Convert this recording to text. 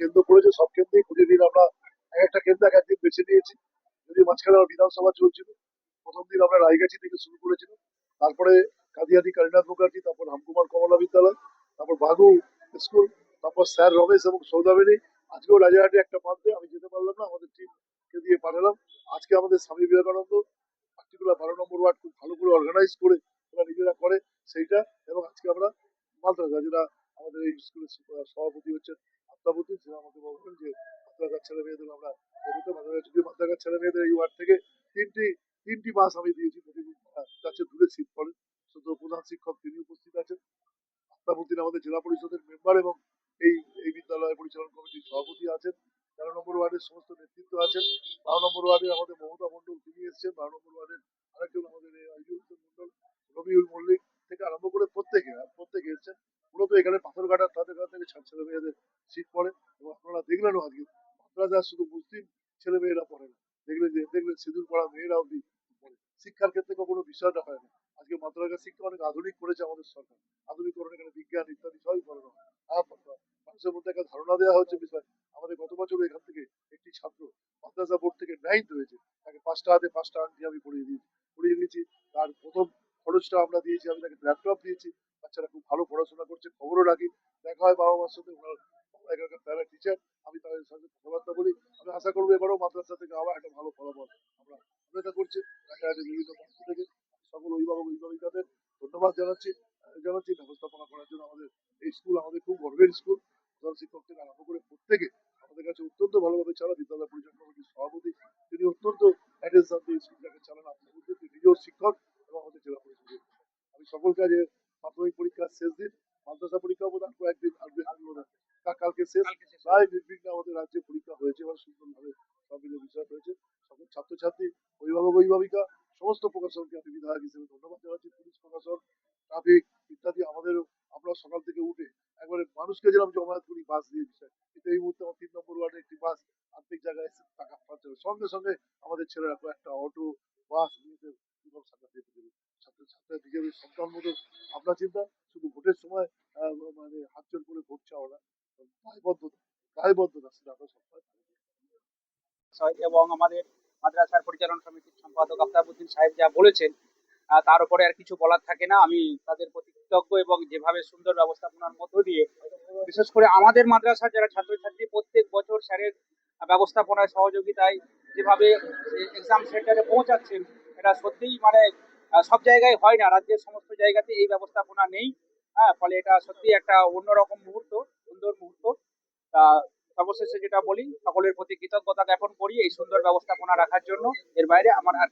কেন্দ্র পড়েছে, সব কেন্দ্রেই প্রতিদিন আমরা এক একটা কেন্দ্র এক একদিন বেছে নিয়েছি। যদি মাঝখানে আমার বিধানসভা চলছিল, প্রথম দিন আমরা রায়গাছি থেকে শুরু করেছিলাম, তারপরে কাদিয়ানি কালীনাথ মুখার্জি, তারপর রামকুমার কমলা বিদ্যালয়, তারপর বাগু স্কুল, তারপর স্যার রমেশ এবং সৌদামিনী। আজকেও রাজারহাটে একটা মাধ্যে আমি যেতে পারলাম না, আমাদের টিমকে দিয়ে পাঠালাম। আজকে আমাদের স্বামী বিবেকানন্দ পার্টিকুলার 12 নম্বর ওয়ার্ড খুব ভালো করে অর্গানাইজ করে ওরা নিজেরা করে সেইটা। এবং আজকে আমরা মাদ্রাসা, যেটা আমাদের এই স্কুলের সভাপতি হচ্ছেন আত্মাবতী, সে আমাকে বলবেন যে মাদ্রাসার ছেলে মেয়েদের আমরা এদিকে মাদ্রাসার ছেলে মেয়েদের এই ওয়ার্ড থেকে তিনটি তিনটি বাস আমি দিয়েছি, প্রতিদিন যাচ্ছে দূরে সিট পড়ে। শুধু প্রধান শিক্ষক তিনি উপস্থিত আছেন, আত্মাবুদ্দিন আমাদের জেলা পরিষদের মেম্বার এবং এই এই বিদ্যালয় পরিচালনা কমিটির সভাপতি আছেন। 13 নম্বর ওয়ার্ডের সমস্ত নেতৃত্ব আছেন। 12 নম্বর ওয়ার্ডে আমাদের মমতা মন্ডল তিনি এসছেন। 12 নম্বর ওয়ার্ডের আরেকজন আমাদের আইজুল হোসেন মন্ডল, রবিউল মল্লিক থেকে আরম্ভ করে প্রত্যেকে এসছেন। মূলত এখানে পাথর কাটার তাদের কাছ থেকে ছেলে মেয়েদের সিট পড়ে। এবং আপনারা দেখলেনও আজকে মাদ্রাসা শুধু মুসলিম ছেলে মেয়েরা পড়ে না, দেখলেন সিঁদুর পড়া মেয়েরা অব্দি পড়ে। শিক্ষার ক্ষেত্রে কখনো বিষয়টা হয় না। আজকে মাদ্রাসা শিক্ষা অনেক আধুনিক করেছে আমাদের সরকার। আধুনিকরণ, এখানে বিজ্ঞান ইত্যাদি সবই করানো হয়। মানুষের মধ্যে একটা ধারণা দেওয়া হচ্ছে বিষয়। আমাদের গত বছর এখান থেকে একটি ছাত্র মাদ্রাসা বোর্ড থেকে 9th হয়েছে, তাকে 5টা হাতে 5টা আংটি আমি পড়িয়ে দিয়েছি। তার প্রথম খরচটা আমরা দিয়েছি, আমি তাকে ল্যাপটপ দিয়েছি। বাচ্চারা খুব ভালো পড়াশোনা করছে, খবরও রাখি, দেখা হয় বাবা মার সাথে। ওনার এখানকার প্যারা টিচার, আমি তাদের সাথে কথাবার্তা বলি। আমি আশা করবো এবারও মাদ্রাসা থেকে আবার একটা ভালো ফলাফল আমরা অপেক্ষা করছি। রাজারহাটের বিভিন্ন প্রান্ত থেকে সকল অভিভাবক অভিভাবিকাদের ধন্যবাদ জানাচ্ছি ব্যবস্থাপনা করার জন্য। আমাদের এই স্কুল আমাদের খুব গর্বের স্কুল। প্রধান শিক্ষক থেকে আরম্ভ করে প্রত্যেকে আমাদের কাছে অত্যন্ত ভালোভাবে চালা। বিদ্যালয় পরিচালনা কমিটির সভাপতি তিনি অত্যন্ত অ্যাটেনশন দিয়ে স্কুলটাকে চালান। আপনার মধ্যে তিনি নিজেও শিক্ষক এবং আমাদের জেলা পরিষদের। আমি সকলকে আজ মাধ্যমিক পরীক্ষার শেষ দিন, মাদ্রাসা পরীক্ষা বোধহয় কয়েকদিন আসবে, কালকে শেষ। প্রায় নির্বিঘ্নে আমাদের রাজ্যে পরীক্ষা হয়েছে এবং সুন্দরভাবে সব মিলে বিষয় হয়েছে। সকল ছাত্রছাত্রী, অভিভাবক অভিভাবিকা, সমস্ত প্রশাসনকে আমি বিধায়ক হিসেবে ধন্যবাদ জানাচ্ছি। পুলিশ প্রশাসন, ট্রাফিক ইত্যাদি আমাদেরও। আমরা সকাল থেকে উঠে একবারে মানুষকে যেরকম জমায়েত করি বাস দিয়ে বিষয়, কিন্তু এই মুহূর্তে আমার 3 নম্বর ওয়ার্ডে একটি বাস আর্থিক জায়গায় এসে টাকা পাচ্ছে না। সঙ্গে সঙ্গে আমাদের ছেলেরা একটা অটো বাস নিজেদের জীবন সাথে পেতে দেবে। ছাত্রছাত্রীরা নিজেদের সন্তান মতো। আপনার চিন্তা, শুধু ভোটের সময় মানে হাত জোর করে ভোট চাও না, দায়বদ্ধতা সেটা আমরা সবসময় পালন করি। এবং আমাদের মাদ্রাসার পরিচালনা সমিতির সম্পাদক আফতাবউদ্দিন সাহেব যা বলেছেন, তার উপরে আর কিছু বলার থাকে না। আমি তাদের প্রতি কৃতজ্ঞ এবং যেভাবে সুন্দর ব্যবস্থাপনার মধ্য দিয়ে বিশেষ করে আমাদের মাদ্রাসার যারা ছাত্রছাত্রী প্রত্যেক বছর স্যারের ব্যবস্থাপনায় সহযোগিতায় যেভাবে এক্সাম সেন্টারে পৌঁছাচ্ছেন, এটা সত্যিই মানে সব জায়গায় হয় না, রাজ্যের সমস্ত জায়গাতে এই ব্যবস্থাপনা নেই। হ্যাঁ, ফলে এটা সত্যি একটা অন্যরকম মুহূর্ত, সুন্দর মুহূর্ত। তা সর্বশেষে যেটা বলি, সকলের প্রতি কৃতজ্ঞতা জ্ঞাপন করি এই সুন্দর ব্যবস্থাপনা রাখার জন্য। এর বাইরে আমার আর